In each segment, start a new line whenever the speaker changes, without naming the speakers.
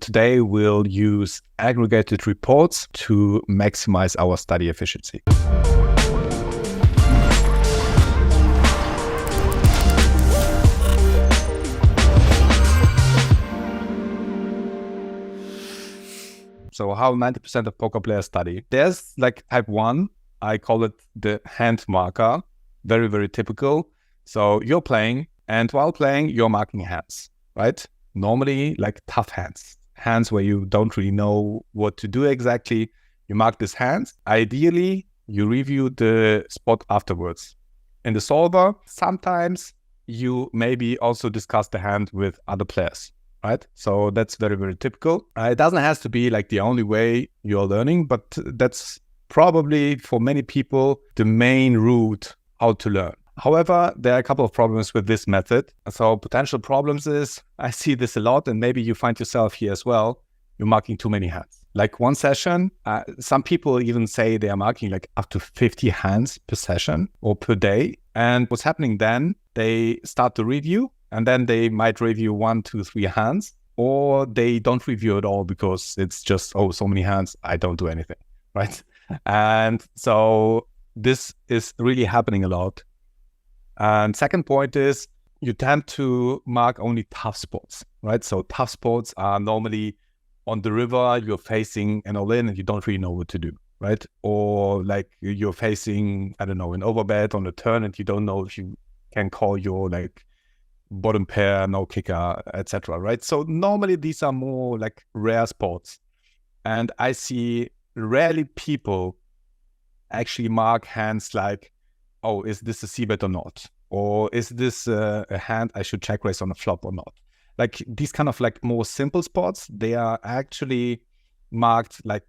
today we'll use aggregated reports to maximize our study efficiency. So how 90% of poker players study. There's like type 1, I call it the hand marker, very, very typical. So you're playing, and while playing, you're marking hands, right? Normally like tough hands where you don't really know what to do exactly. You mark these hands. Ideally, you review the spot afterwards. In the solver, sometimes you maybe also discuss the hand with other players. Right? So that's very, very typical. It doesn't have to be like the only way you're learning, but that's probably for many people the main route how to learn. However, there are a couple of problems with this method. So potential problems is, I see this a lot, and maybe you find yourself here as well, you're marking too many hands. Like one session, some people even say they are marking like up to 50 hands per session or per day. And what's happening then, they start to review, and then they might review 1, 2, 3 hands, or they don't review at all because it's just, oh, so many hands, I don't do anything, right? And so this is really happening a lot. And second point is you tend to mark only tough spots, right? So tough spots are normally on the river, you're facing an all-in and you don't really know what to do, right? Or like you're facing, I don't know, an overbet on a turn and you don't know if you can call your like bottom pair, no kicker, etc. Right? So normally these are more like rare spots, and I see rarely people actually mark hands like, oh, is this a c-bet or not? Or is this a hand I should check raise on a flop or not? Like these kind of like more simple spots, they are actually marked like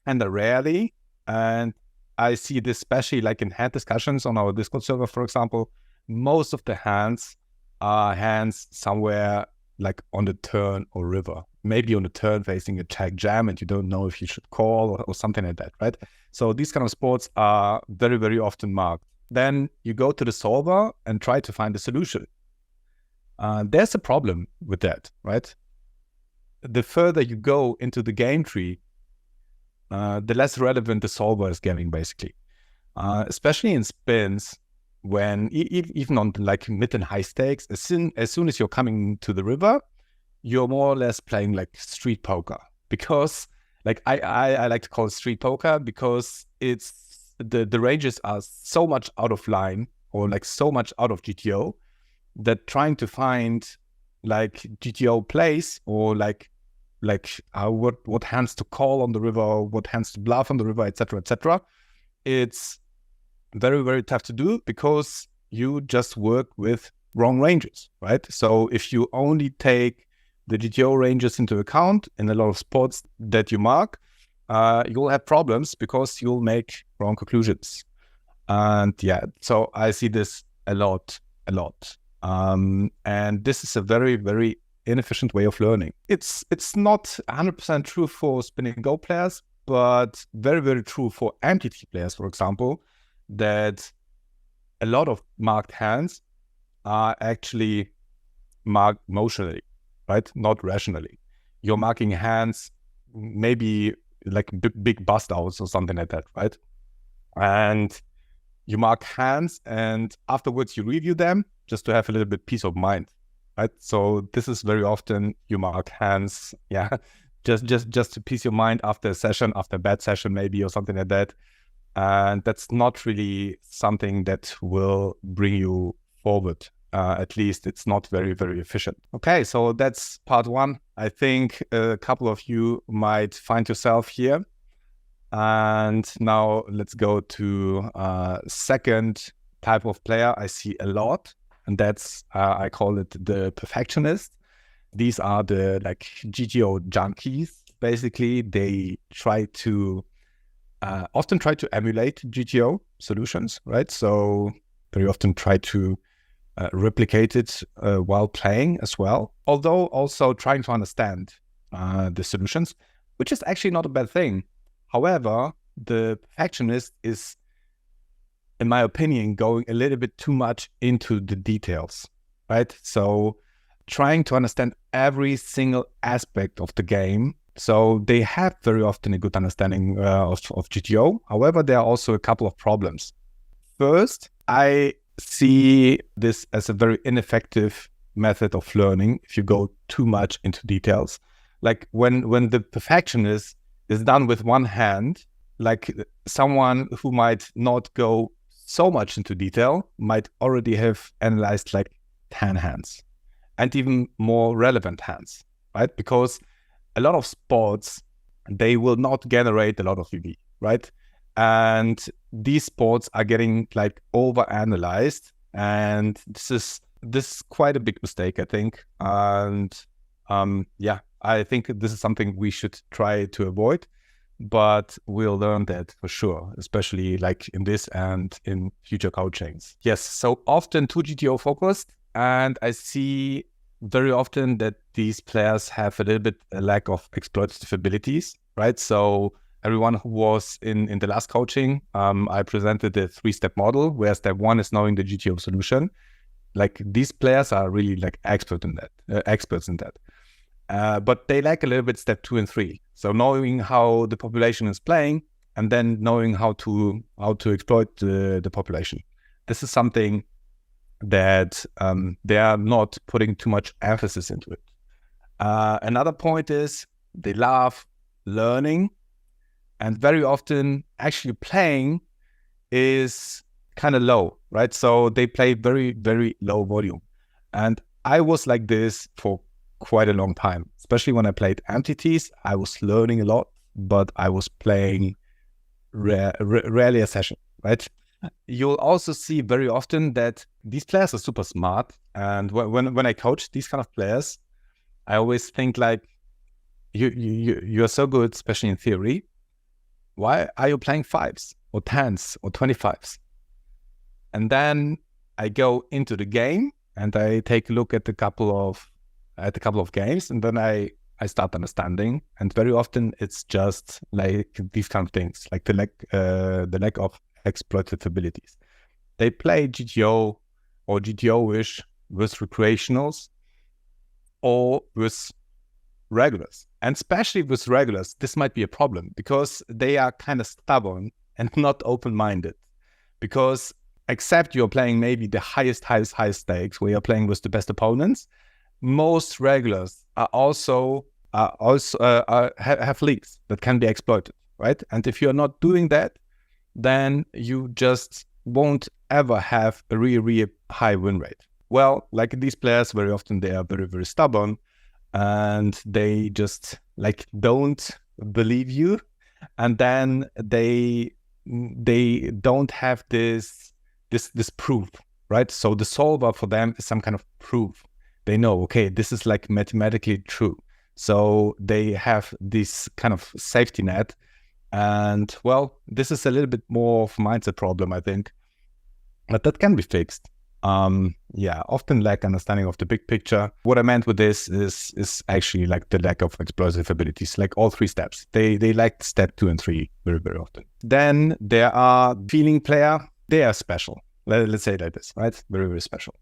kind of rarely. And I see this especially like in hand discussions on our Discord server, for example. Most of the hands are hands somewhere like on the turn or river, maybe on the turn facing a check jam and you don't know if you should call or something like that, right? So these kind of spots are very, very often marked. Then you go to the solver and try to find a solution. There's a problem with that, right? The further you go into the game tree, the less relevant the solver is getting, basically. Especially in spins, when even on like mid and high stakes, as soon as you're coming to the river, you're more or less playing like street poker, because like I like to call it street poker because it's the ranges are so much out of line or like so much out of GTO that trying to find like GTO plays or like what hands to call on the river, what hands to bluff on the river, etc. It's very, very tough to do because you just work with wrong ranges, right? So if you only take the GTO ranges into account in a lot of spots that you mark, you'll have problems because you'll make wrong conclusions. And yeah, so I see this a lot. And this is a very, very inefficient way of learning. It's not 100% true for spin and go players, but very, very true for MTT players, for example, that a lot of marked hands are actually marked emotionally, right? Not rationally. You're marking hands, maybe like big bust outs or something like that, right? And you mark hands and afterwards you review them just to have a little bit peace of mind, right? So this is very often you mark hands, yeah, just to peace your mind after a session, after a bad session maybe or something like that. And that's not really something that will bring you forward. At least it's not very, very efficient. Okay, so that's part one. I think a couple of you might find yourself here. And now let's go to second type of player I see a lot. And that's, I call it the perfectionist. These are the like GTO junkies. Basically, they try to often try to emulate GTO solutions, right? So very often try to replicate it while playing as well. Although also trying to understand the solutions, which is actually not a bad thing. However, the perfectionist is, in my opinion, going a little bit too much into the details, right? So trying to understand every single aspect of the game. So they have very often a good understanding of GTO. However, there are also a couple of problems. First, I see this as a very ineffective method of learning if you go too much into details. Like when the perfectionist is done with one hand, like someone who might not go so much into detail might already have analyzed like 10 hands and even more relevant hands, right? Because a lot of sports, they will not generate a lot of EV, right? And these sports are getting like over-analyzed, and this is quite a big mistake, I think. And I think this is something we should try to avoid, but we'll learn that for sure, especially like in this and in future coachings. Yes, so often too GTO focused, and I see very often that these players have a little bit a lack of exploitative abilities, right? So everyone who was in the last coaching, I presented the 3-step model, where step 1 is knowing the GTO solution. Like these players are really like experts in that. But they lack a little bit step 2 and 3. So knowing how the population is playing, and then knowing how to exploit the population. This is something that they are not putting too much emphasis into it. Another point is they love learning, and very often actually playing is kind of low, right? So they play very, very low volume. And I was like this for quite a long time, especially when I played MTTs. I was learning a lot, but I was playing rarely a session, right? You'll also see very often that these players are super smart. And when I coach these kind of players, I always think like, you're so good, especially in theory. Why are you playing 5s or 10s or 25s? And then I go into the game and I take a look at a couple of games, and then I start understanding. And very often it's just like these kind of things, like the lack of exploitative abilities. They play GTO or GTO-ish with recreationals or with regulars. And especially with regulars, this might be a problem because they are kind of stubborn and not open-minded. Because except you're playing maybe the highest stakes, where you're playing with the best opponents, most regulars are also have leaks that can be exploited, right? And if you're not doing that, then you just won't ever have a really high win rate. Well, like these players, very often they are very, very stubborn, and they just like don't believe you, and then they don't have this proof, right? So the solver for them is some kind of proof. They know, okay, this is like mathematically true. So they have this kind of safety net. And well, this is a little bit more of a mindset problem, I think, but that can be fixed. Often lack understanding of the big picture. What I meant with this is actually like the lack of exploitative abilities, like all 3 steps. They lack step 2 and 3 very, very often. Then there are feeling player. They are special. Let's say it like this, right? Very, very special.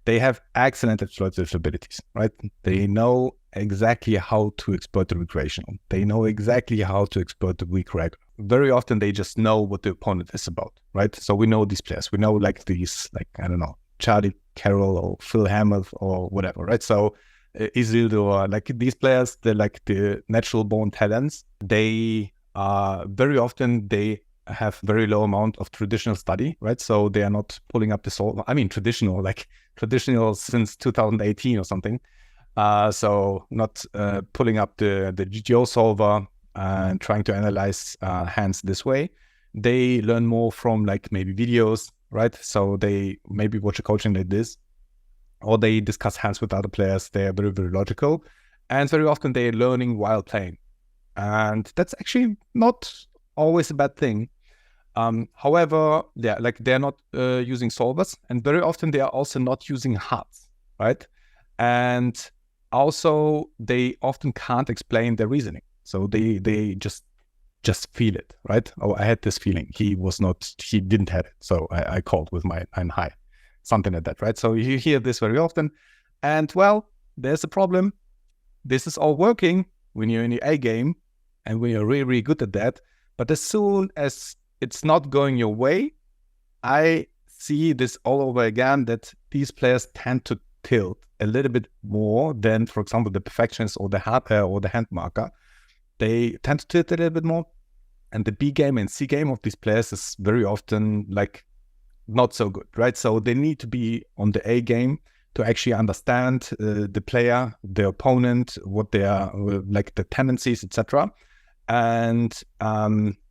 They have excellent exploitative abilities, right? They know exactly how to exploit the recreational. They know exactly how to exploit the weak regular. Very often they just know what the opponent is about, right? So we know these players. We know like these, like, I don't know, Charlie Carroll or Phil Hemmeth or whatever, right? So Isildur, or like these players, they're like the natural born talents. They are very often, they have very low amount of traditional study, right? So they are not pulling up the solver. I mean, traditional since 2018 or something. So not pulling up the GTO solver and trying to analyze hands this way. They learn more from like maybe videos, right? So they maybe watch a coaching like this, or they discuss hands with other players. They are very, very logical. And very often they're learning while playing. And that's actually not always a bad thing. However, like they're not using solvers, and very often they are also not using HUDs, right? And also they often can't explain their reasoning. So they just feel it, right? Oh, I had this feeling. He didn't have it. So I called with my high, something like that, right? So you hear this very often. And well, there's a problem. This is all working when you're in the A game and when you're really, really good at that. But as soon as it's not going your way, I see this all over again, that these players tend to tilt a little bit more than, for example, the perfectionist or the hand marker. They tend to tilt a little bit more. And the B game and C game of these players is very often like not so good, right? So they need to be on the A game to actually understand the player, the opponent, what they are, like the tendencies, etc. And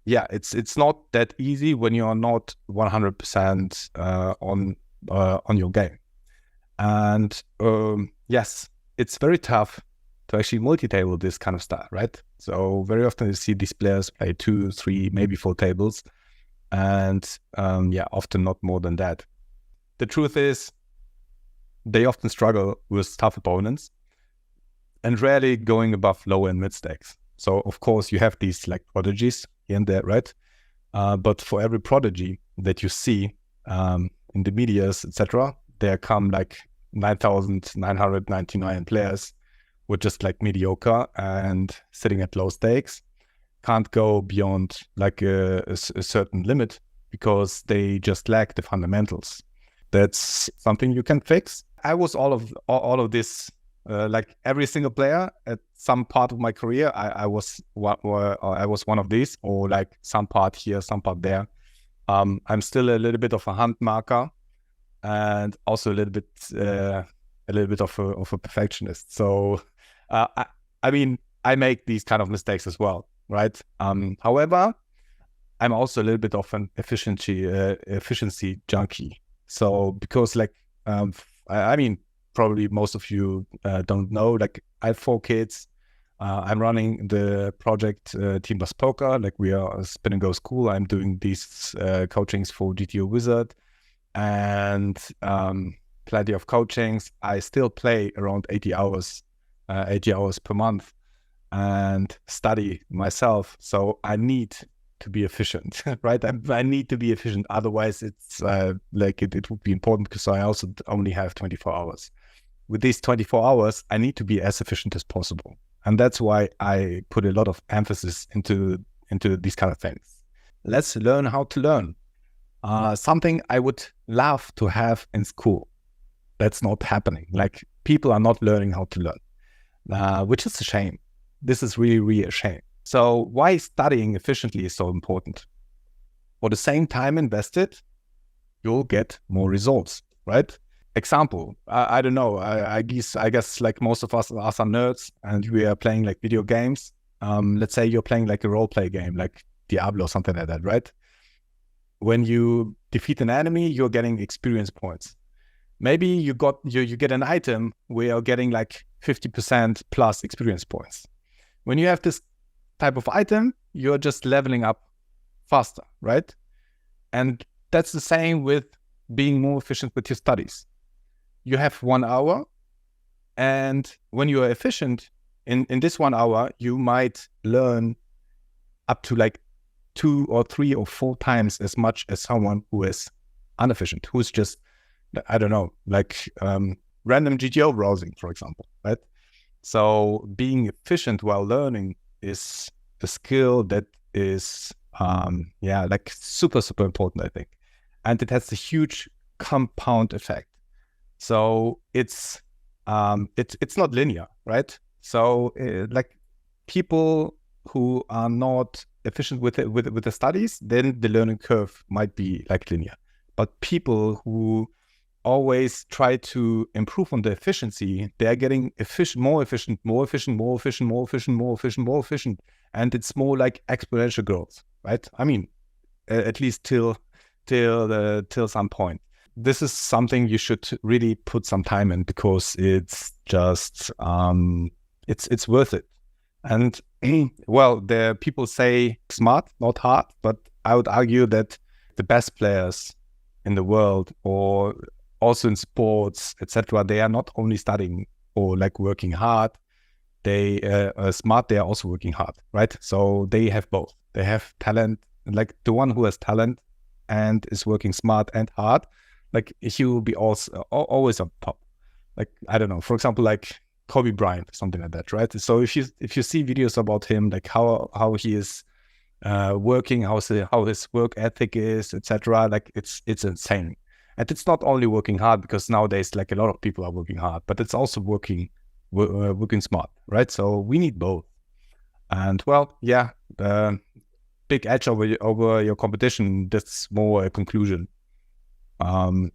it's not that easy when you're not 100% on your game. And yes, it's very tough to actually multi-table this kind of stuff, right? So very often you see these players play 2, 3, maybe 4 tables, and often not more than that. The truth is, they often struggle with tough opponents and rarely going above low and mid stakes. So of course you have these like prodigies here and there, right? But for every prodigy that you see in the medias, etc., there come like 9,999 players who are just like mediocre and sitting at low stakes, can't go beyond like a certain limit because they just lack the fundamentals. That's something you can fix. I was all of this, like every single player at some part of my career. I was one of these, or like some part here, some part there. I'm still a little bit of a hand marker, and also a little bit of a perfectionist. So, I mean, I make these kind of mistakes as well, right? However, I'm also a little bit of an efficiency junkie. So because like, I mean, probably most of you don't know, like I have 4 kids. I'm running the project Team Bus Poker. Like we are a Spin and Go school. I'm doing these coachings for GTOWizard and plenty of coachings. I still play around 80 hours per month and study myself. So I need to be efficient, right? I need to be efficient. Otherwise, it's like it would be important because I also only have 24 hours. With these 24 hours, I need to be as efficient as possible. And that's why I put a lot of emphasis into these kind of things. Let's learn how to learn. Something I would love to have in school. That's not happening. Like people are not learning how to learn, which is a shame. This is really, really a shame. So why studying efficiently is so important? For the same time invested, you'll get more results, right? Example, I don't know, I guess like most of us are nerds and we are playing like video games. Let's say you're playing like a role play game, like Diablo or something like that, right? When you defeat an enemy, you're getting experience points. Maybe you get an item where you're getting like 50% plus experience points. When you have this type of item, you're just leveling up faster, right? And that's the same with being more efficient with your studies. You have 1 hour, and when you are efficient in this 1 hour, you might learn up to like 2 or 3 or 4 times as much as someone who is inefficient, who's just, I don't know, like random GTO browsing, for example, right? So being efficient while learning is a skill that is, like super, super important, I think. And it has a huge compound effect. So it's not linear, right? So like people who are not efficient with the studies, then the learning curve might be like linear. But people who always try to improve on the efficiency, they are getting more efficient, and it's more like exponential growth, right? I mean, at least till some point. This is something you should really put some time in because it's just it's worth it. And well, the people say smart, not hard, but I would argue that the best players in the world, or also in sports, etc., they are not only studying or like working hard. They are smart. They are also working hard, right? So they have both. They have talent. Like the one who has talent and is working smart and hard, like he will be also always on top. Like I don't know. For example, like Kobe Bryant, something like that, right? So if you see videos about him, like how he is working, how his work ethic is, etc., like it's insane. And it's not only working hard, because nowadays like a lot of people are working hard, but it's also working smart, right? So we need both. And well, yeah, big edge over your competition. That's more a conclusion. And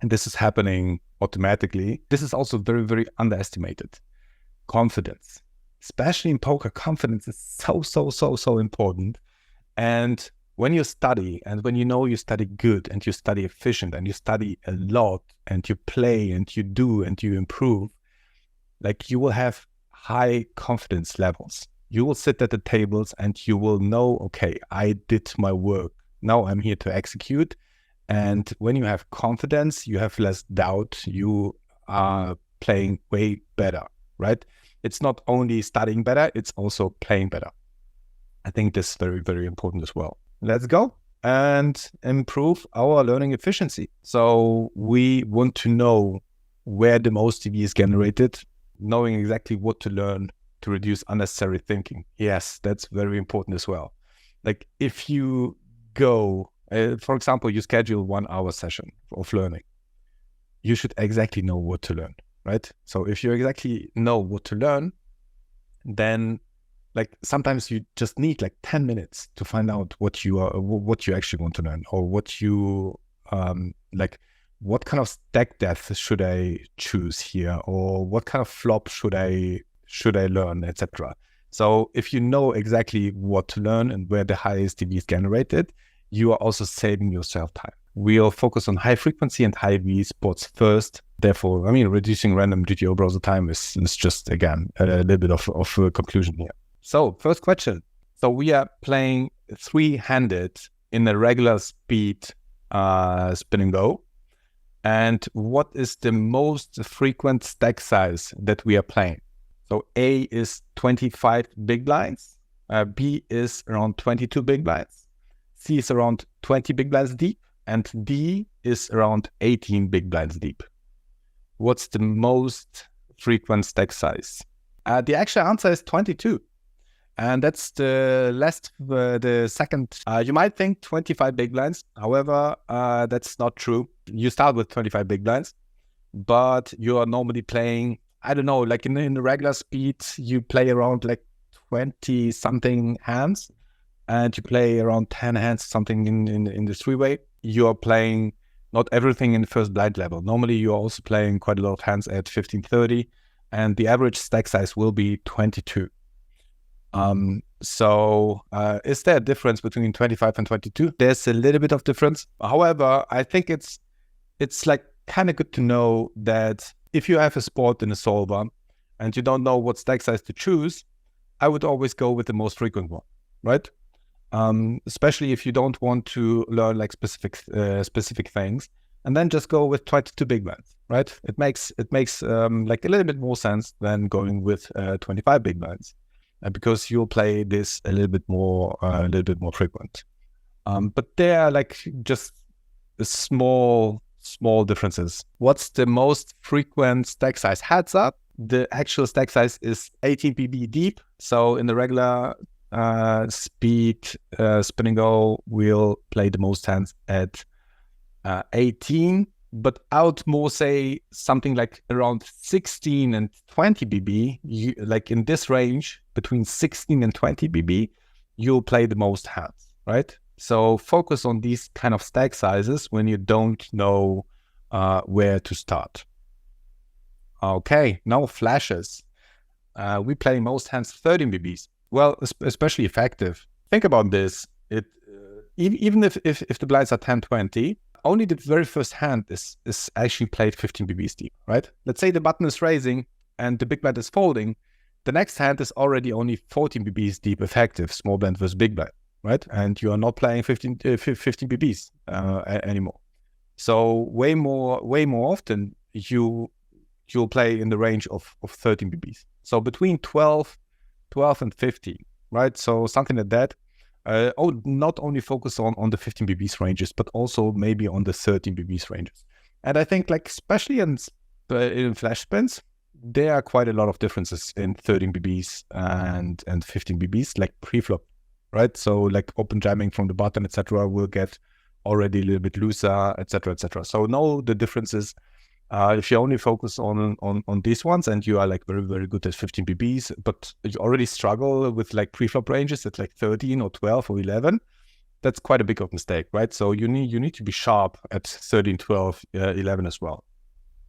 this is happening automatically. This is also very, very underestimated. Confidence, especially in poker, confidence is so important. And when you study, and when you know you study good, and you study efficient, and you study a lot, and you play, and you do, and you improve, like you will have high confidence levels. You will sit at the tables and you will know, okay, I did my work. Now I'm here to execute. And when you have confidence, you have less doubt. You are playing way better, right? It's not only studying better, it's also playing better. I think this is very, very important as well. Let's go and improve our learning efficiency. So we want to know where the most TV is generated, knowing exactly what to learn to reduce unnecessary thinking. Yes, that's very important as well. Like if you go, for example, you schedule 1 hour session of learning, you should exactly know what to learn, right? So if you exactly know what to learn, then like sometimes you just need like 10 minutes to find out what you actually want to learn, or what you like what kind of stack depth should I choose here, or what kind of flop should I learn, etc. So if you know exactly what to learn and where the highest DB is generated, you are also saving yourself time. We'll focus on high frequency and high V spots first. Therefore, I mean, reducing random GTO browser time is just, again, a little bit of a conclusion here. So first question. So we are playing 3-handed in a regular speed spin and go. And what is the most frequent stack size that we are playing? So A is 25 big blinds, B is around 22 big blinds, C is around 20 big blinds deep, and D is around 18 big blinds deep. What's the most frequent stack size? The actual answer is 22. And that's the second. You might think 25 big blinds. However, that's not true. You start with 25 big blinds, but you are normally playing, I don't know, like in the regular speed, you play around like 20 something hands, and you play around 10 hands, something in the three-way. You're playing not everything in the first blind level. Normally, you're also playing quite a lot of hands at 15-30, and the average stack size will be 22. So is there a difference between 25 and 22? There's a little bit of difference. However, I think it's like kind of good to know that if you have a spot in a solver and you don't know what stack size to choose, I would always go with the most frequent one, right? Especially if you don't want to learn like specific things, and then just go with 22 big blinds, right? It makes like a little bit more sense than going with 25 big blinds. Because you'll play this a little bit more frequent. But there are like just small differences. What's the most frequent stack size? Heads up, the actual stack size is 18 PB deep. So in the regular speed spin and go, we'll play the most hands at 18. But I would more say something like around 16 and 20 BB, like in this range, between 16 and 20 BB, you'll play the most hands, right? So focus on these kind of stack sizes when you don't know where to start. Okay, now flashes. We play most hands 13 BBs. Well, especially effective. Think about this. Even if the blinds are 10-20, only the very first hand is actually played 15 BBs deep, right? Let's say the button is raising and the big blind is folding. The next hand is already only 14 BBs deep effective, small blind versus big blind, right? And you are not playing 15 BBs anymore. So way more often you'll play in the range of 13 BBs. So between 12 and 15, right? So something like that. Not only focus on the 15 BBs ranges, but also maybe on the 13 BBs ranges. And I think like especially in flash spins, there are quite a lot of differences in 13 BBs and 15 BBs, like pre-flop, right? So like open jamming from the button, etc., will get already a little bit looser, etc., etc. So know the differences. If you only focus on these ones and you are like very, very good at 15 BBs, but you already struggle with like pre-flop ranges at like 13 or 12 or 11, that's quite a big of mistake, right? So you need to be sharp at 13, 12, 11 as well,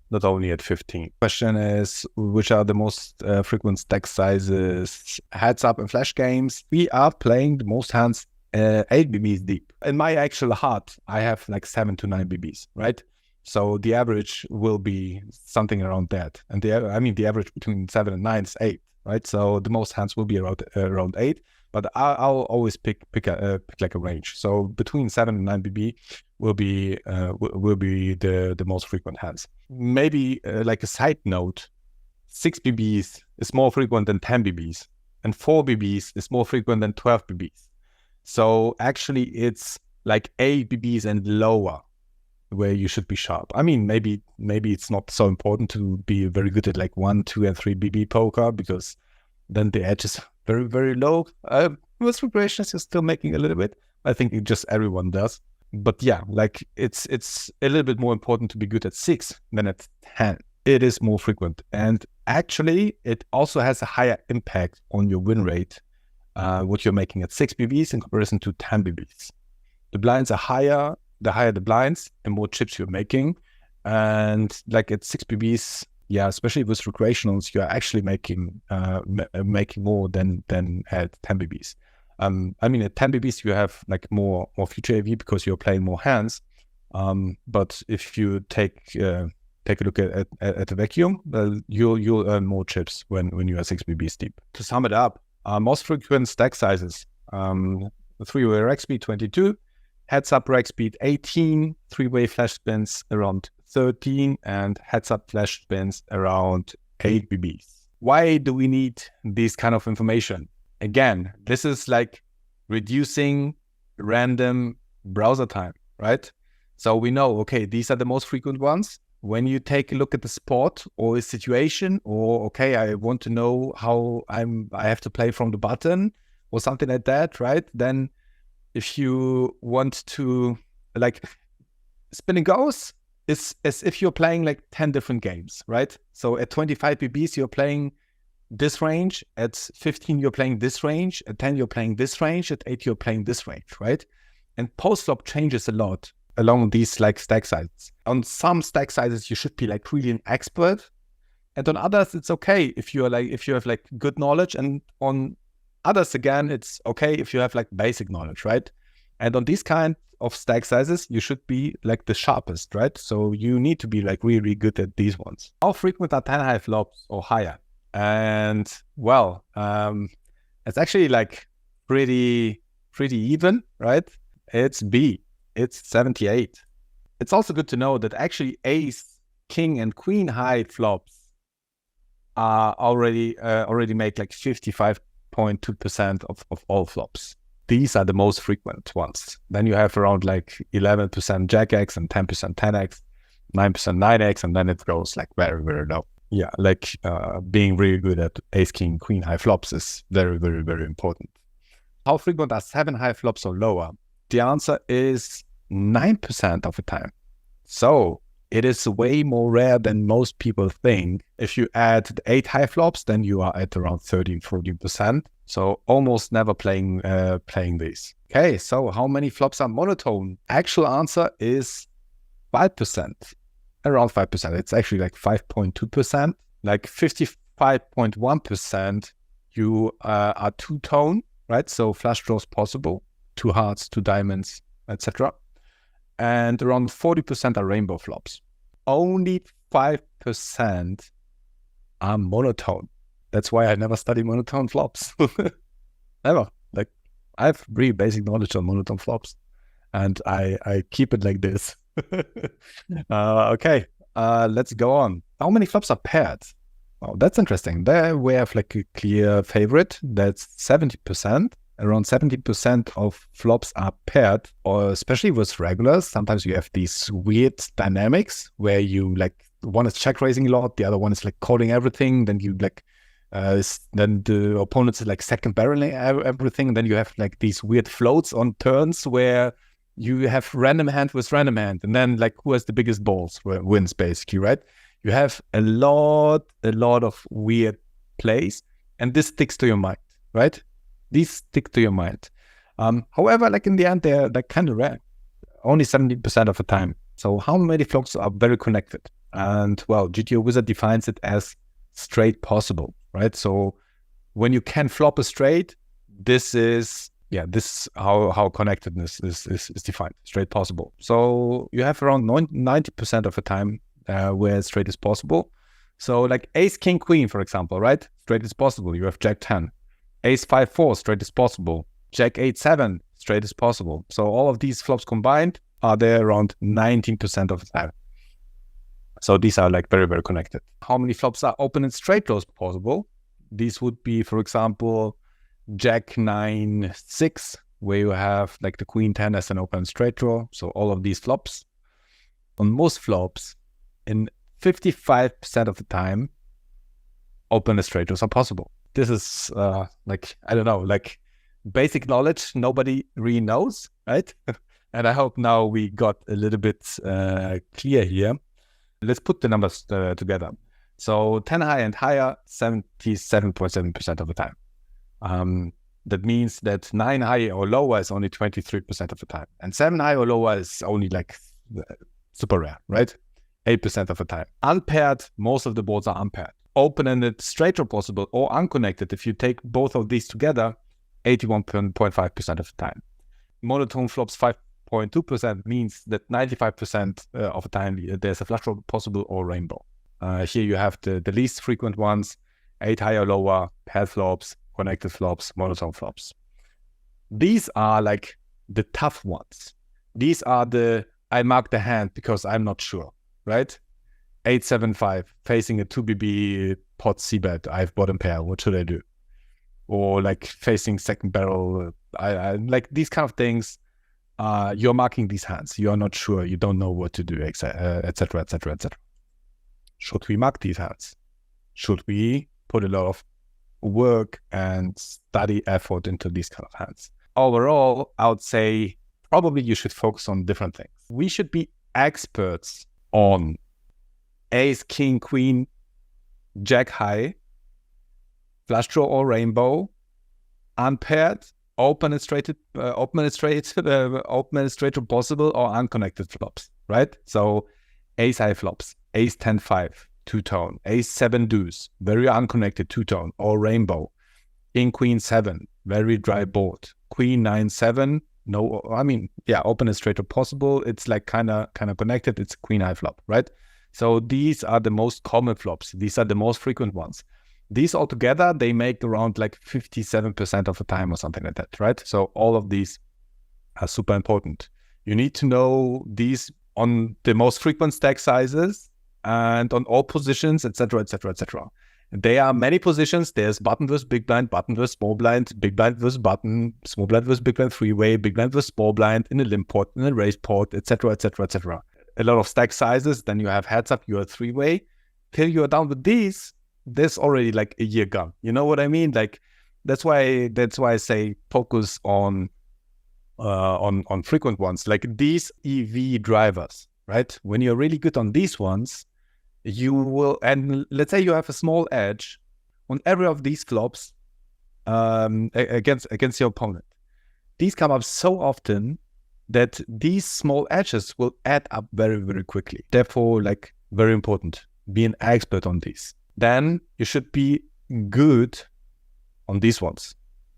not only at 15. Question is, which are the most frequent stack sizes? Heads up and flash games. We are playing the most hands 8 BBs deep. In my actual heart, I have like 7 to 9 BBs, right? So the average will be something around that. And the average between 7 and 9 is 8, right? So the most hands will be around 8. But I'll always pick like a range. So between 7 and 9 BB will be the most frequent hands. Maybe like a side note, 6 BBs is more frequent than 10 BBs, and 4 BBs is more frequent than 12 BBs. So actually, it's like 8 BBs and lower where you should be sharp. I mean, maybe it's not so important to be very good at like 1, 2, and 3 BB poker, because then the edge is very, very low. With regressions, you're still making a little bit. I think just everyone does. But yeah, like it's a little bit more important to be good at 6 than at 10. It is more frequent. And actually, it also has a higher impact on your win rate, what you're making at 6 BBs in comparison to 10 BBs. The blinds are higher. The higher the blinds, the more chips you're making. And like at 6 BBs, yeah, especially with recreationals, you're actually making more than at 10 BBs. I mean, at 10 BBs, you have like more future AV because you're playing more hands. But if you take a look at the vacuum, you'll earn more chips when you are 6 BBs deep. To sum it up, most frequent stack sizes, 3-way rack speed 22, heads up rack speed 18, 3-way flash spins around 13, and heads up flash spins around 8 BBs. Why do we need this kind of information? Again, this is like reducing random browser time, right? So we know, okay, these are the most frequent ones. When you take a look at the spot or a situation, or okay, I want to know how I have to play from the button or something like that, right? Then if you want to, like, spinning goes is as if you're playing like 10 different games, right? So at 25 BBs, you're playing this range. At 15, you're playing this range. At 10, you're playing this range. At 8, you're playing this range, right? And post-flop changes a lot along these like stack sizes. On some stack sizes, you should be like really an expert. And on others, it's okay if you have like good knowledge. And on others, again, it's okay if you have like basic knowledge, right? And on these kind of stack sizes, you should be like the sharpest, right? So you need to be like really good at these ones. How frequent are 10 high flops or higher? And well, it's actually like pretty even, right? It's B. It's 78. It's also good to know that actually ace, king, and queen high flops are already make like 55.2% of all flops. These are the most frequent ones. Then you have around like 11% jack X and 10% 10X, 9% 9X, and then it goes like very, very low. Yeah, like being really good at ace, king, queen high flops is very, very, very important. How frequent are 7 high flops or lower? The answer is 9% of the time. So it is way more rare than most people think. If you add the 8 high flops, then you are at around 13-14%. So almost never playing these. Okay, so how many flops are monotone? Actual answer is 5%. Around 5%. It's actually like 5.2%. Like 55.1%, you are two-tone, right? So flush draws possible, 2 hearts, 2 diamonds, etc. And around 40% are rainbow flops. Only 5% are monotone. That's why I never study monotone flops. Never. Like, I have really basic knowledge on monotone flops, and I keep it like this. Okay, let's go on. How many flops are paired? Oh, that's interesting. There we have like a clear favorite. That's 70%. Around 70% of flops are paired, or especially with regulars. Sometimes you have these weird dynamics where you like one is check raising a lot, the other one is like calling everything. Then you like, then the opponents is like second barreling everything. And then you have like these weird floats on turns where you have random hand with random hand, and then like who has the biggest balls wins basically, right? You have a lot of weird plays, and this sticks to your mind, right? These stick to your mind. However, like in the end, they're like kind of rare, only 70% of the time. So how many flops are very connected? And well, GTOWizard defines it as straight possible, right? So when you can flop a straight, this is how connectedness is defined, straight possible. So you have around 90% of the time where straight is possible. So like ace, king, queen, for example, right? Straight is possible. You have jack 10. Ace 5-4, straight is possible. Jack 8-7, straight is possible. So all of these flops combined are there around 19% of the time. So these are like very, very connected. How many flops are open and straight draws possible? These would be, for example, Jack 9-6, where you have like the Queen 10 as an open straight draw. So all of these flops. On most flops, in 55% of the time, open and straight draws are possible. This is like, I don't know, like basic knowledge nobody really knows, right? And I hope now we got a little bit clear here. Let's put the numbers together. So 10 high and higher, 77.7% of the time. That means that 9 high or lower is only 23% of the time. And 7 high or lower is only like super rare, right? 8% of the time. Unpaired, most of the boards are unpaired. Open-ended straight draw possible or unconnected, if you take both of these together, 81.5% of the time. Monotone flops 5.2% means that 95% of the time there's a flush draw possible or rainbow. Here you have the least frequent ones, 8 high or lower, paired flops, connected flops, monotone flops. These are like the tough ones. These are the, I mark the hand because I'm not sure, right? 8-7-5, facing a 2BB pot c-bet, I have bottom pair, what should I do? Or like facing second barrel, I like these kind of things. You're marking these hands. You're not sure. You don't know what to do, etc., etc., etc. Should we mark these hands? Should we put a lot of work and study effort into these kind of hands? Overall, I would say probably you should focus on different things. We should be experts on ace, king, queen, jack high, flush draw or rainbow, unpaired, open and straight possible or unconnected flops, right? So ace high flops, ace 10-5, two-tone, ace 7 deuce, very unconnected two-tone or rainbow, king queen 7, very dry board, queen 9-7, no, I mean, yeah, open and straight possible. It's like kind of connected. It's queen high flop, right? So these are the most common flops. These are the most frequent ones. These all together, they make around like 57% of the time or something like that, right? So all of these are super important. You need to know these on the most frequent stack sizes and on all positions, etc., etc., etc. There are many positions. There's button versus big blind, button versus small blind, big blind versus button, small blind versus big blind three-way, big blind versus small blind, in a limp pot, in a raise pot, etc., etc., etc. A lot of stack sizes. Then you have heads up. You're a three-way. Till you're down with these, there's already like a year gone. You know what I mean? Like that's why I say focus on frequent ones, like these EV drivers, right? When you're really good on these ones, you will, and let's say you have a small edge on every of these flops against your opponent. These come up so often that these small edges will add up very, very quickly. Therefore, like very important, be an expert on these. Then you should be good on these ones,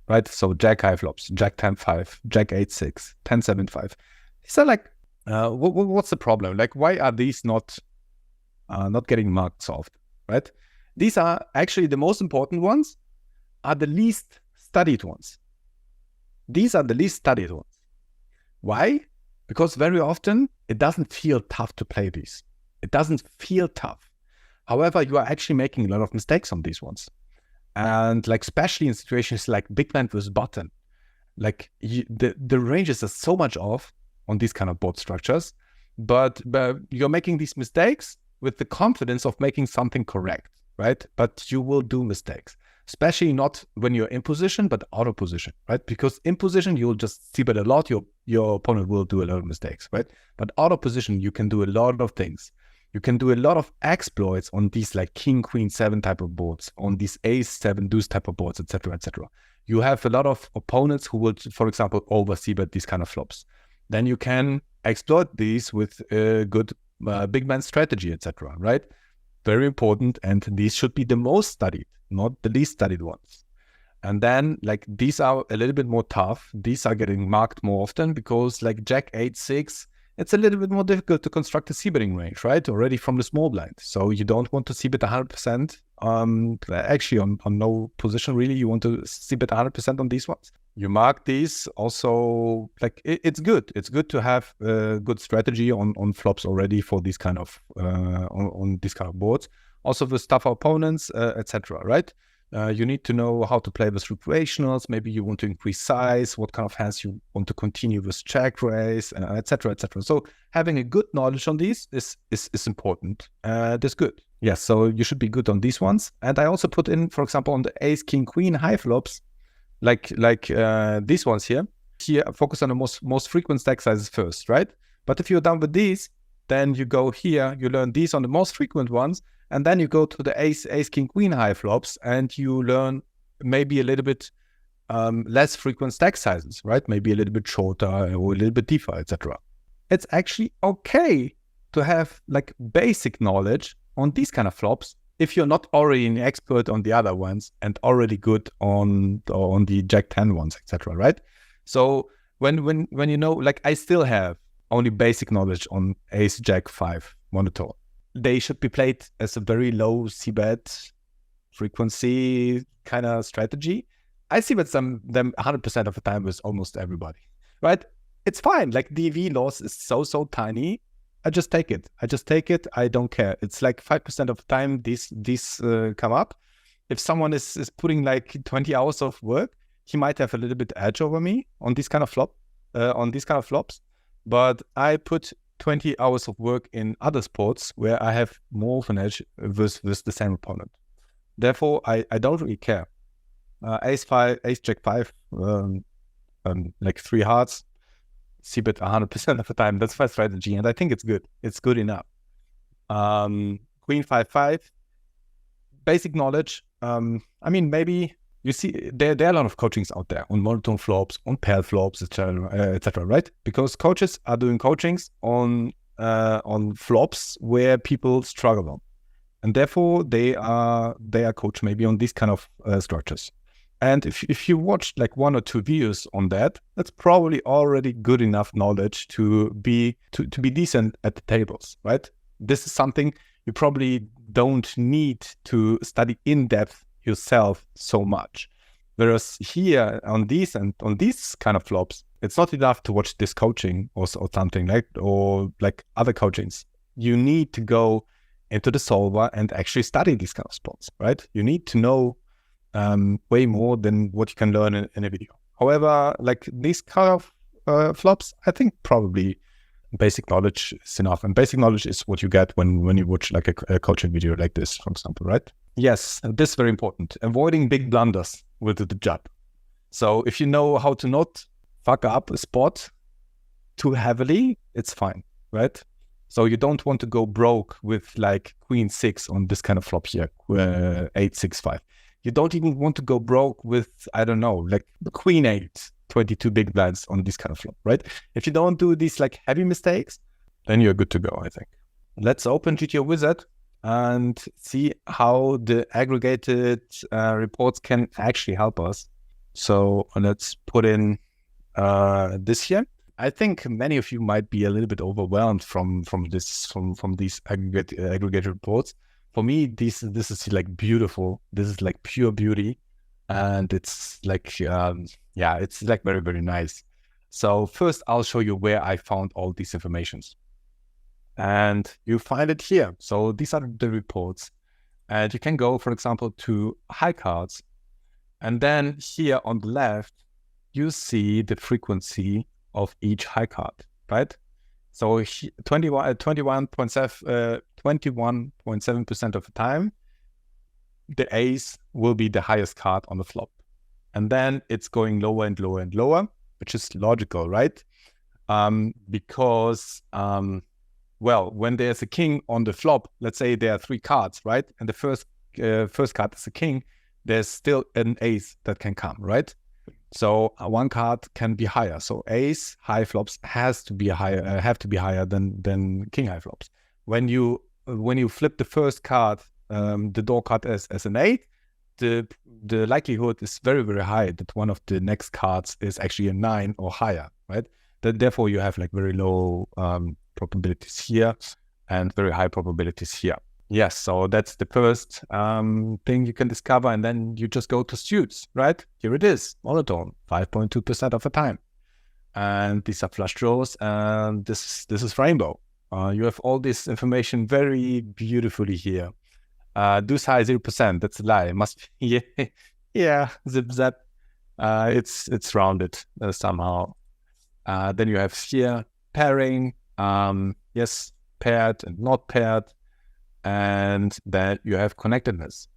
right? So jack high flops, jack 10-5, jack 8-6, 10-7-5. These are like, what's the problem? Like, why are these not getting marked so often, right? These are actually the most important ones, are the least studied ones. These are the least studied ones. Why? Because very often it doesn't feel tough to play these. It doesn't feel tough. However, you are actually making a lot of mistakes on these ones. And like, especially in situations like big blind versus button, like the ranges are so much off on these kind of board structures, but you're making these mistakes, with the confidence of making something correct, right? But you will do mistakes, especially not when you're in position, but out of position, right? Because in position, you'll just see bet a lot. Your opponent will do a lot of mistakes, right? But out of position, you can do a lot of things. You can do a lot of exploits on these like king, queen, 7 type of boards, on these ace, 7 deuce type of boards, etc., etc. You have a lot of opponents who will, for example, over c-bet these kind of flops. Then you can exploit these with a good big man strategy, etc., right? Very important, and these should be the most studied, not the least studied ones. And then like these are a little bit more tough. These are getting marked more often because like Jack 8-6, it's a little bit more difficult to construct a c-betting range, right? Already from the small blind. So you don't want to c-bet 100%. Actually, on no position, really, you want to c-bet 100% on these ones. You mark these also, like, it's good. It's good to have a good strategy on flops already for these kind of, on these kind of boards. Also with tougher opponents, etc., right? You need to know how to play with recreationals. Maybe you want to increase size, what kind of hands you want to continue with check raise, etc., etc. So having a good knowledge on these is important. That's good. Yes, so you should be good on these ones. And I also put in, for example, on the ace, king, queen high flops, like these ones here. Here, focus on the most frequent stack sizes first, right? But if you're done with these, then you go here, you learn these on the most frequent ones, and then you go to the ace, king, queen high flops, and you learn maybe a little bit less frequent stack sizes, right? Maybe a little bit shorter or a little bit deeper, etc. It's actually okay to have like basic knowledge on these kind of flops if you're not already an expert on the other ones and already good on the Jack 10 ones, etc. Right? So when you know, like I still have only basic knowledge on ace, Jack 5 monotone. They should be played as a very low c-bet frequency kind of strategy. I c-bet them 100% of the time with almost everybody, right? It's fine. Like the EV loss is so tiny. I just take it. I don't care. It's like 5% of the time these come up. If someone is putting like 20 hours of work, he might have a little bit edge over me on this kind of flops. But I put 20 hours of work in other sports where I have more of an edge with the same opponent. Therefore, I don't really care. Ace 5, ace Jack 5, like 3 hearts, c-bet 100% of the time. That's my strategy, and I think it's good. It's good enough. Queen 5-5, basic knowledge. I mean, maybe you see there are a lot of coachings out there on monotone flops, on pair flops, etc., right? Because coaches are doing coachings on flops where people struggle on, and therefore they are coached maybe on these kind of structures. And if you watch like 1 or 2 videos on that, that's probably already good enough knowledge to be decent at the tables, right? This is something you probably don't need to study in depth yourself so much. Whereas here on these kind of flops, it's not enough to watch this coaching or something or other coachings. You need to go into the solver and actually study these kind of spots, right? You need to know way more than what you can learn in a video. However, like these kind of flops, I think probably basic knowledge is enough. And basic knowledge is what you get when you watch like a coaching video like this, for example, right? Yes, this is very important. Avoiding big blunders with the jab. So if you know how to not fuck up a spot too heavily, it's fine, right? So you don't want to go broke with like queen 6 on this kind of flop here, 8-6-5. You don't even want to go broke with, I don't know, like queen 8, 22 big blinds on this kind of flop, right? If you don't do these like heavy mistakes, then you're good to go, I think. Let's open GTOWizard and see how the aggregated reports can actually help us. So let's put in this here. I think many of you might be a little bit overwhelmed from these aggregated reports. For me, this is like beautiful. This is like pure beauty, and it's like it's like very, very nice. So first, I'll show you where I found all these informations, and you find it here. So these are the reports, and you can go, for example, to high cards, and then here on the left, you see the frequency of each high card, right? So 21.7% of the time, the ace will be the highest card on the flop. And then it's going lower and lower and lower, which is logical, right? Because, well, when there's a king on the flop, let's say there are 3 cards, right? And the first card is a king, there's still an ace that can come, right? So 1 card can be higher. So ace high flops have to be higher than king high flops. When you flip the first card, the door card as an 8, the likelihood is very, very high that one of the next cards is actually a 9 or higher, right? Therefore, you have like very low probabilities here and very high probabilities here. Yes, so that's the first thing you can discover, and then you just go to suits, right? Here it is, monotone, 5.2% of the time. And these are flush draws, and this is rainbow. You have all this information very beautifully here. Deuce high 0%, that's a lie. Must be, yeah, zip zap. It's rounded somehow. Then you have here pairing, yes, paired and not paired. And then you have connectedness.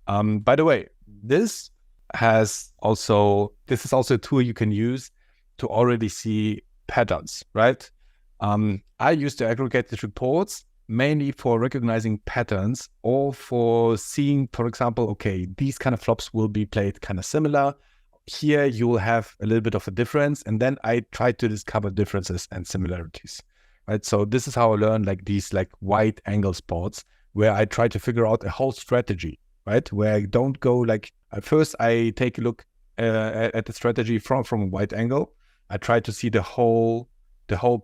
By the way, this is also a tool you can use to already see patterns, right? I use the aggregated reports mainly for recognizing patterns or for seeing, for example, okay, these kind of flops will be played kind of similar. Here you will have a little bit of a difference, and then I try to discover differences and similarities, right? So this is how I learn like these like wide angle spots, where I try to figure out a whole strategy, right? Where I don't go like, at first I take a look at the strategy from a wide angle. I try to see the whole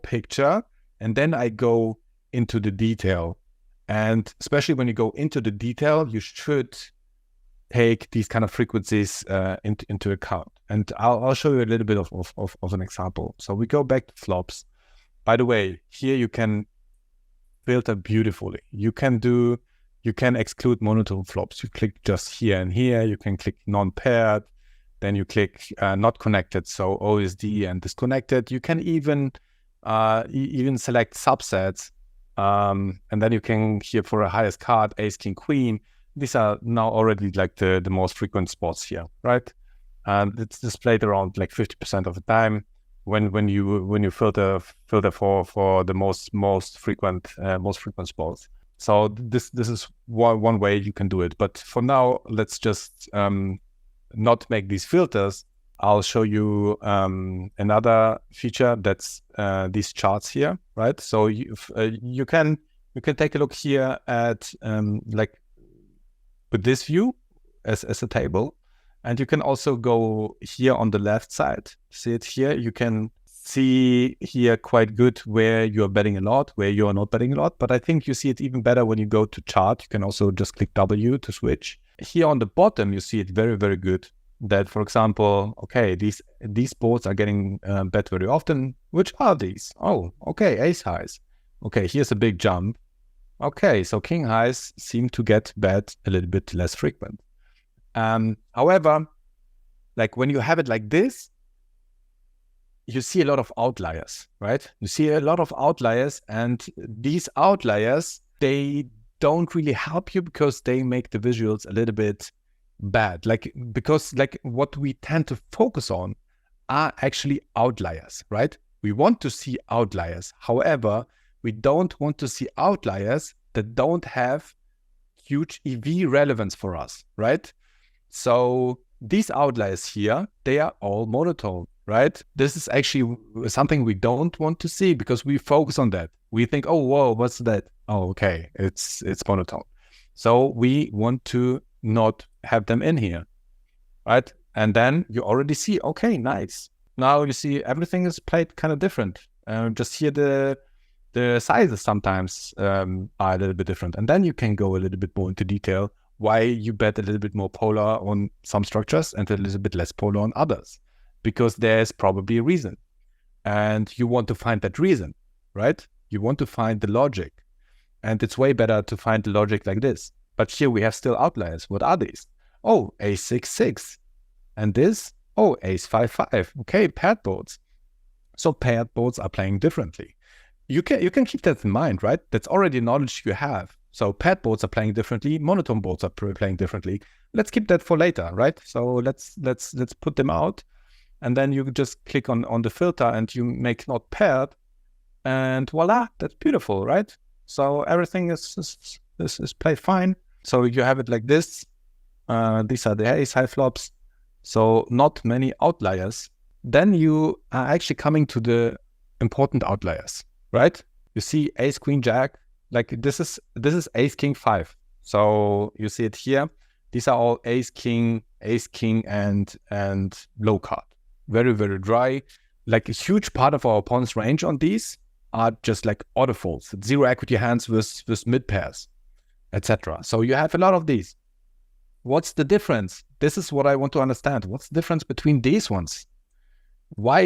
picture, and then I go into the detail. And especially when you go into the detail, you should take these kind of frequencies into account. And I'll show you a little bit of an example. So we go back to flops. By the way, here you can filter beautifully. You can exclude monotone flops. You click just here and here. You can click non-paired. Then you click not connected, so OSD and disconnected. You can even select subsets, and then you can here for a highest card, ace, king, queen. These are now already like the most frequent spots here, right? And it's displayed around like 50% of the time when you filter for the most frequent spots. So this is one way you can do it. But for now, let's just not make these filters. I'll show you another feature, that's these charts here, right? So you can take a look here at like with this view as a table, and you can also go here on the left side. See it here. You can see here quite good where you are betting a lot, where you are not betting a lot. But I think you see it even better when you go to chart. You can also just click W to switch. Here on the bottom, you see it very, very good. That, for example, okay, these boards are getting bet very often. Which are these? Oh, okay, ace highs. Okay, here's a big jump. Okay, so king highs seem to get bet a little bit less frequent. However, like when you have it like this, you see a lot of outliers, right? You see a lot of outliers, and these outliers, they don't really help you because they make the visuals a little bit bad. Because what we tend to focus on are actually outliers, right? We want to see outliers. However, we don't want to see outliers that don't have huge EV relevance for us, right? So these outliers here, they are all monotone, right? This is actually something we don't want to see because we focus on that. We think, oh, whoa, what's that? Oh, okay, it's monotone. So we want to not have them in here, right? And then you already see, okay, nice. Now you see everything is played kind of different. Just here the sizes sometimes are a little bit different. And then you can go a little bit more into detail why you bet a little bit more polar on some structures and a little bit less polar on others, because there's probably a reason. And you want to find that reason, right? You want to find the logic. And it's way better to find the logic like this. But here we have still outliers. What are these? Oh, ace 6-6. And this? Oh, ace 5-5. Okay, paired boards. So paired boards are playing differently. you can keep that in mind, right? That's already knowledge you have. So paired boards are playing differently, monotone boards are playing differently. Let's keep that for later, right? So let's put them out, and then you just click on the filter and you make not paired, and voila, that's beautiful, right? So everything is played fine. So you have it like this. These are the ace high flops, so not many outliers. Then you are actually coming to the important outliers, right? You see ace queen jack, like this is ace king 5. So you see it here. These are all ace king, and low card. Very, very dry. Like a huge part of our opponent's range on these are just like auto folds, zero equity hands with mid pairs, etc. So you have a lot of these. What's the difference? This is what I want to understand. What's the difference between these ones? Why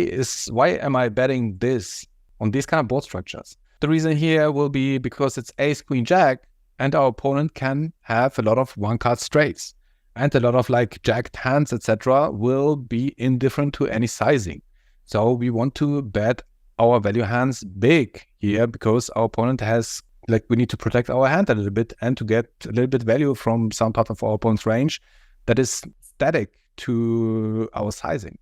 am I betting this on these kind of board structures? The reason here will be because it's ace queen jack, and our opponent can have a lot of one card straights, and a lot of like jacked hands, etc. will be indifferent to any sizing. So we want to bet our value hands big here, because our opponent has, like, we need to protect our hand a little bit and to get a little bit value from some part of our opponent's range that is static to our sizing,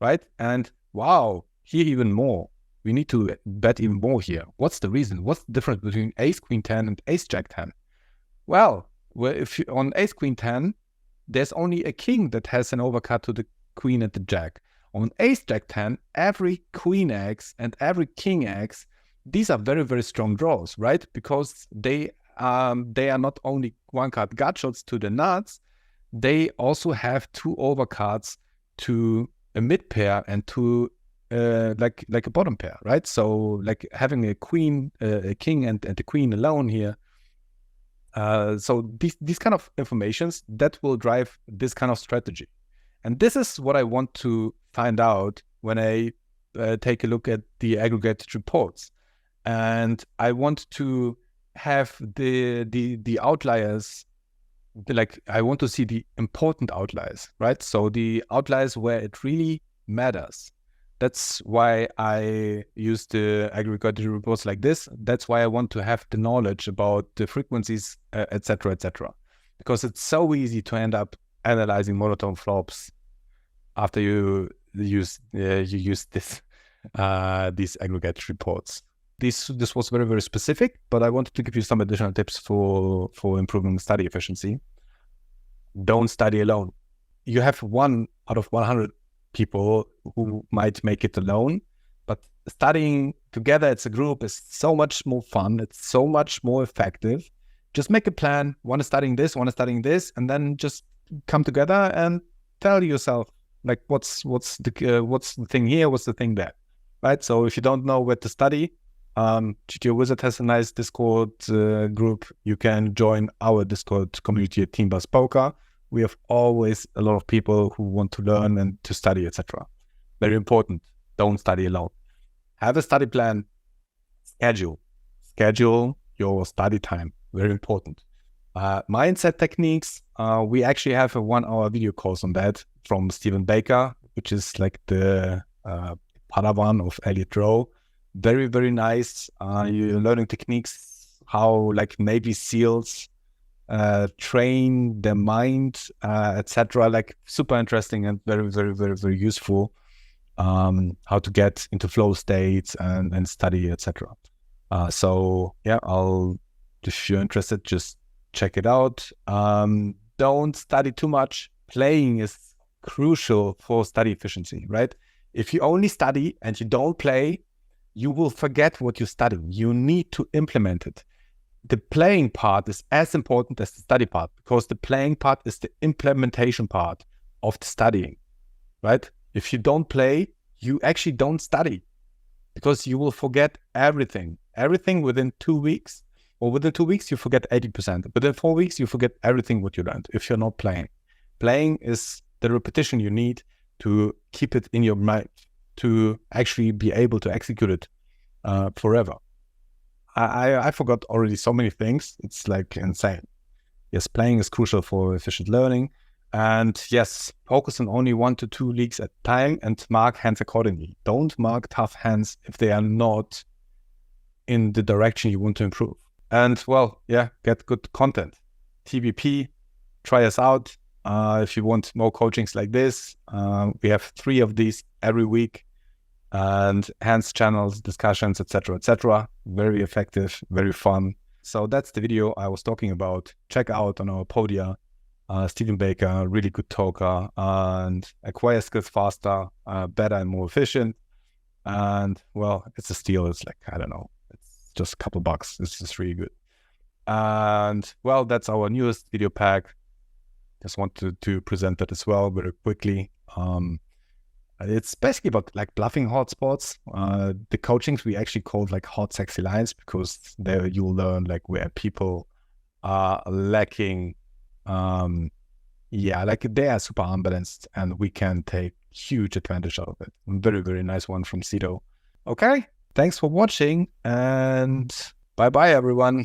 right? And wow, here even more. We need to bet even more here. What's the reason? What's the difference between ace queen 10 and ace jack 10? Well, if you, on ace queen 10, there's only a king that has an overcut to the queen and the jack. On ace jack 10, every queen X and every king X, these are very, very strong draws, right? Because they are not only one card gut shots to the nuts, they also have two overcards to a mid pair and to like a bottom pair, right? So like having a queen, a king and a queen alone here. So these kind of informations that will drive this kind of strategy. And this is what I want to find out when I take a look at the aggregated reports. And I want to have the outliers, like I want to see the important outliers, right? So the outliers where it really matters. That's why I use the aggregated reports like this. That's why I want to have the knowledge about the frequencies, etc., etc. Because it's so easy to end up analyzing monotone flops after you use this these aggregated reports. This was very, very specific, but I wanted to give you some additional tips for improving study efficiency. Don't study alone. You have 1 out of 100 people who might make it alone, but studying together as a group is so much more fun. It's so much more effective. Just make a plan. One is studying this, one is studying this, and then just come together and tell yourself, like, what's the thing here, what's the thing there, right? So if you don't know where to study, GTOWizard has a nice Discord group. You can join our Discord community at Team Buzz Poker. We have always a lot of people who want to learn and to study, etc. Very important. Don't study alone. Have a study plan. Schedule your study time. Very important. Mindset techniques. We actually have a 1-hour video course on that from Stephen Baker, which is like the Padawan of Elliot Rowe. Very, very nice. You're learning techniques, how like Navy SEALs train their mind, etc. Like super interesting and very, very, very, very useful. How to get into flow states and study, etc. So yeah, if you're interested, just check it out. Don't study too much. Playing is crucial for study efficiency, right? If you only study and you don't play, you will forget what you study. You need to implement it. The playing part is as important as the study part, because the playing part is the implementation part of the studying, right? If you don't play, you actually don't study, because you will forget everything. Everything within 2 weeks, or within 2 weeks, you forget 80%. Within 4 weeks, you forget everything what you learned if you're not playing. Playing is the repetition you need to keep it in your mind, to actually be able to execute it forever. I forgot already so many things. It's like insane. Yes, playing is crucial for efficient learning. And yes, focus on only 1 to 2 leagues at a time and mark hands accordingly. Don't mark tough hands if they are not in the direction you want to improve. And well, yeah, get good content. TBP, try us out. If you want more coachings like this, we have 3 of these every week, and hands channels, discussions, etc., etc. Very effective, very fun. So that's the video I was talking about. Check out on our podia. Stephen Baker, really good talker, and acquire skills faster, better and more efficient. And well, it's a steal. It's like, I don't know, it's just a couple bucks. It's just really good. And well, that's our newest video pack. Just wanted to present that as well very quickly. It's basically about like bluffing hotspots. The coachings we actually called like hot sexy lines, because there you'll learn like where people are lacking. Like they are super unbalanced, and we can take huge advantage out of it. Very, very nice one from Cito. Okay, thanks for watching, and bye-bye, everyone.